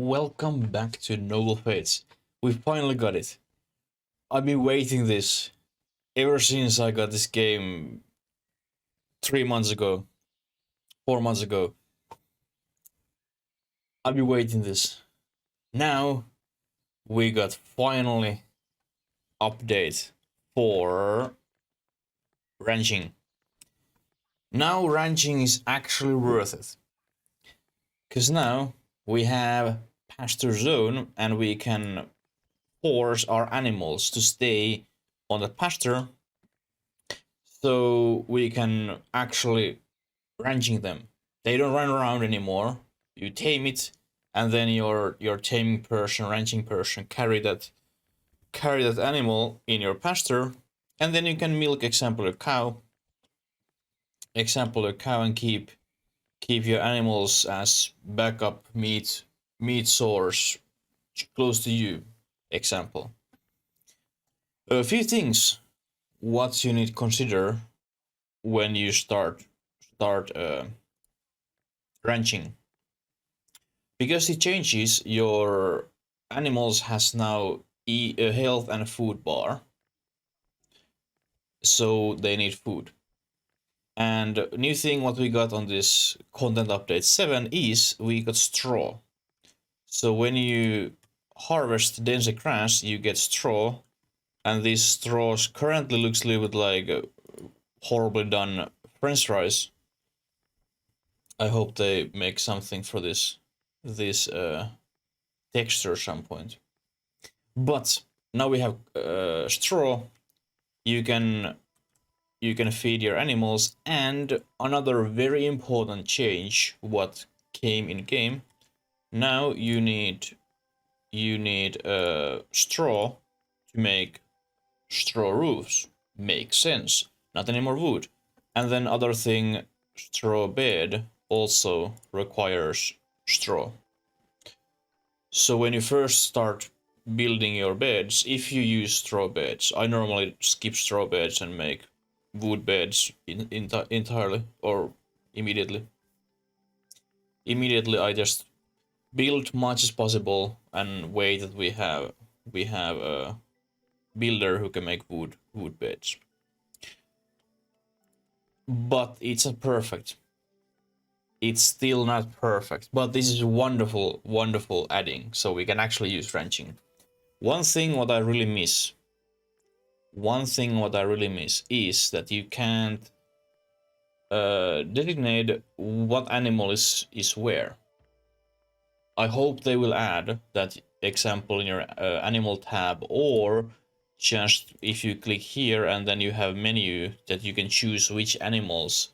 Welcome back to Noble Fates. We finally got it. I've been waiting this ever since I got this game 3 months ago, 4 months ago. I've been waiting this. Now we got finally update for ranching. Now ranching is actually worth it. Cause now we have pasture zone and we can force our animals to stay on the pasture so we can actually ranching them. They don't run around anymore. You tame it, and then your taming person, ranching person, carry that animal in your pasture, and then you can milk example a cow, and keep your animals as backup meat source close to you. Example. A few things what you need to consider when you start ranching, because it changes your animals has now a health and a food bar, so they need food. And new thing what we got on this content update 7 is we got straw. So when you harvest dense grass, you get straw, and these straws currently looks a little bit like horribly done French fries. I hope they make something for this texture at some point. But now we have straw. You can feed your animals, and another very important change what came in game. Now you need straw to make straw roofs. Makes sense. Not anymore wood. And then other thing, straw bed also requires straw. So when you first start building your beds, if you use straw beds, I normally skip straw beds and make wood beds entirely or immediately. Immediately I just build much as possible and wait that we have a builder who can make wood beds. But it's not perfect. It's still not perfect, but this is wonderful adding, so we can actually use ranching. One thing what I really miss is that you can't designate what animal is where. I hope they will add that example in your animal tab, or just if you click here and then you have menu that you can choose which animals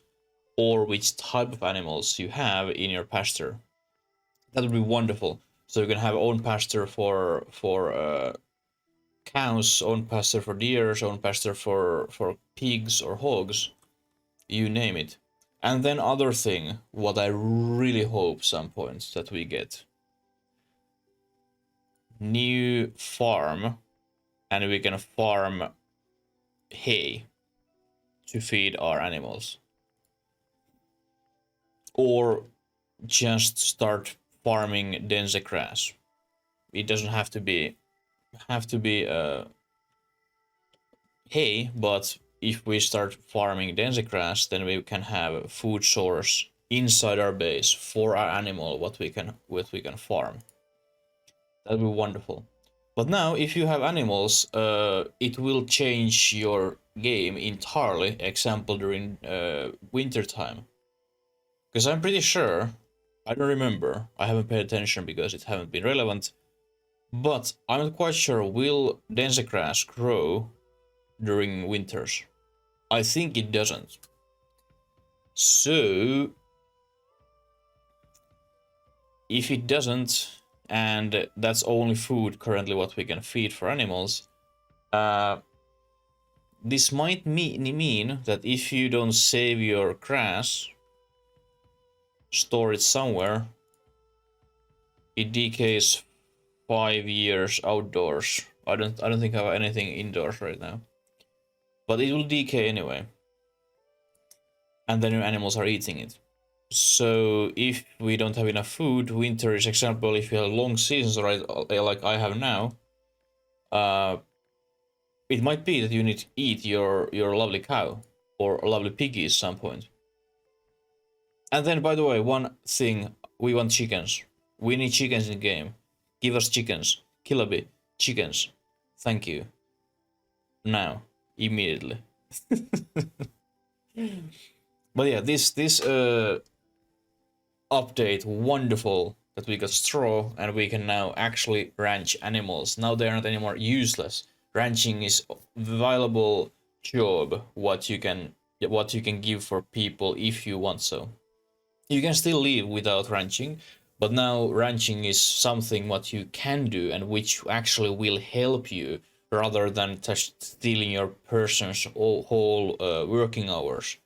or which type of animals you have in your pasture. That would be wonderful. So you can have own pasture for cows, own pasture for deers, own pasture for pigs or hogs, you name it. And then other thing, what I really hope some points that we get new farm, and we can farm hay to feed our animals, or just start farming dense grass. It doesn't have to be hay, but if we start farming dense grass, then we can have a food source inside our base for our animal what we can farm. That'd be wonderful. But now if you have animals, it will change your game entirely, example during winter time. Because I'm pretty sure, I don't remember, I haven't paid attention because it haven't been relevant, but I'm not quite sure, will dense grass grow during winters? I think it doesn't. So if it doesn't, and that's only food currently what we can feed for animals, this might mean that if you don't save your grass, store it somewhere, it decays 5 years outdoors. I don't think I have anything indoors right now, but it will decay anyway, and then your animals are eating it. So if we don't have enough food, winter is example. If you have long seasons, right, like I have now, it might be that you need to eat your lovely cow or a lovely piggy at some point. And then, by the way, one thing, we want chickens. We need chickens in the game. Give us chickens. Killaby, chickens. Thank you. Now, immediately. But yeah, this update, wonderful that we got straw and we can now actually ranch animals. Now they aren't anymore useless. Ranching is a valuable job what you can give for people if you want so. You can still live without ranching, but now ranching is something what you can do and which actually will help you rather than just stealing your person's whole working hours.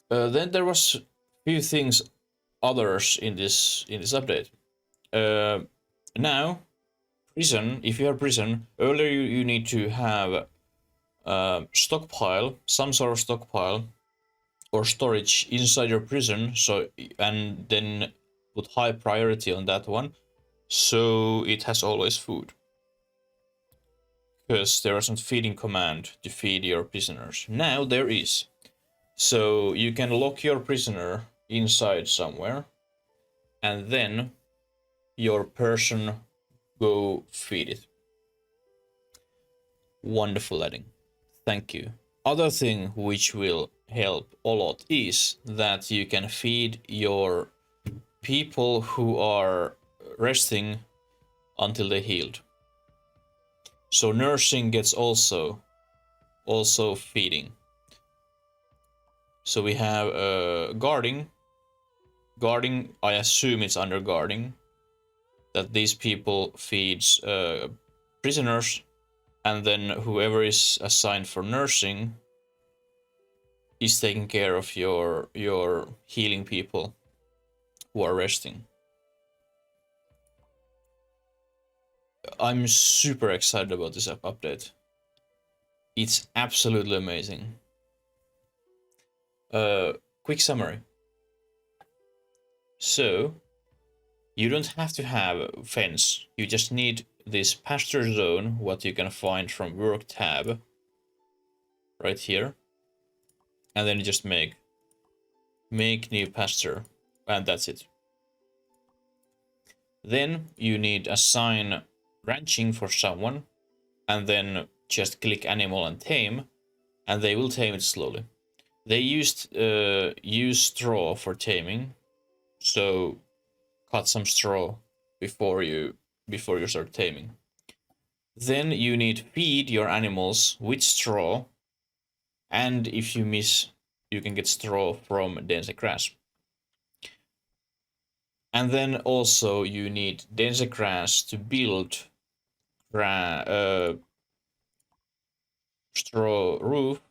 Then there was few things others in this update. Now prison, if you have prison, earlier you need to have stockpile, some sort of stockpile or storage inside your prison, so and then put high priority on that one, so it has always food. Because there isn't feeding command to feed your prisoners. Now there is. So you can lock your prisoner inside somewhere, and then your person go feed it. Wonderful adding. Thank you. Other thing which will help a lot is that you can feed your people who are resting until they healed. So nursing gets also feeding. So we have guarding. Guarding, I assume it's under guarding. That these people feeds prisoners, and then whoever is assigned for nursing is taking care of your healing people who are resting. I'm super excited about this update. It's absolutely amazing. Quick summary. So, you don't have to have a fence. You just need this pasture zone, what you can find from work tab, right here. And then you just make new pasture, and that's it. Then you need assign ranching for someone, and then just click animal and tame, and they will tame it slowly. They used use straw for taming, so cut some straw before you start taming. Then you need feed your animals with straw, and if you miss, you can get straw from dense grass. And then also you need dense grass to build straw roof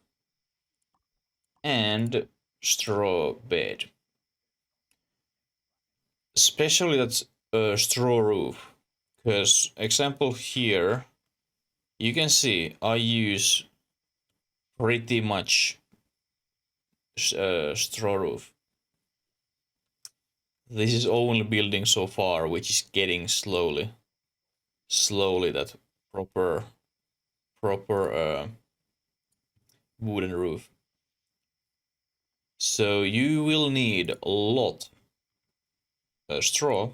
and straw bed. Especially that's a straw roof, because example here, you can see I use pretty much straw roof. This is only building so far, which is getting slowly that proper wooden roof. So you will need a lot straw.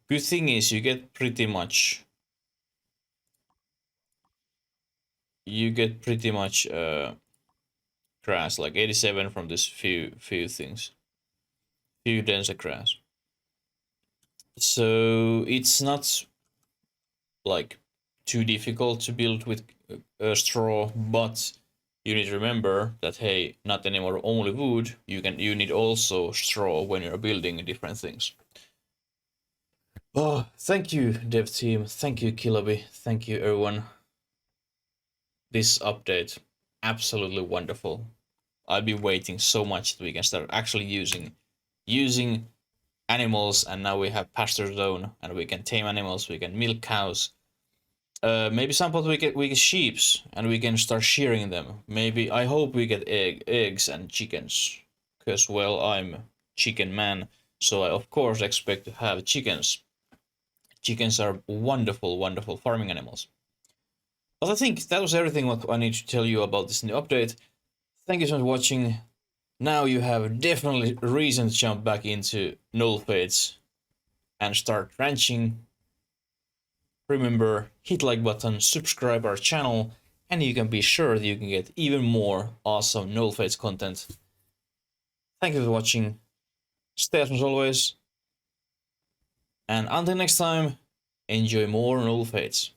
Good thing is you get pretty much grass, like 87 from this few things, few denser grass. So it's not like too difficult to build with straw, but you need to remember that hey, not anymore only wood. You need also straw when you're building different things. Oh, thank you, dev team. Thank you, Killaby. Thank you, everyone. This update, absolutely wonderful. I've been waiting so much that we can start actually using animals, and now we have pasture zone, and we can tame animals. We can milk cows. Maybe some point we get sheeps, and we can start shearing them. Maybe I hope we get eggs and chickens, because well, I'm chicken man, so I of course expect to have chickens. Chickens are wonderful, wonderful farming animals. But I think that was everything what I need to tell you about this new update. Thank you so much for watching. Now you have definitely reason to jump back into null fates and start ranching. Remember, hit like button, subscribe our channel, and you can be sure that you can get even more awesome null fates content. Thank you for watching. Stay awesome as always. And until next time, enjoy more null fates.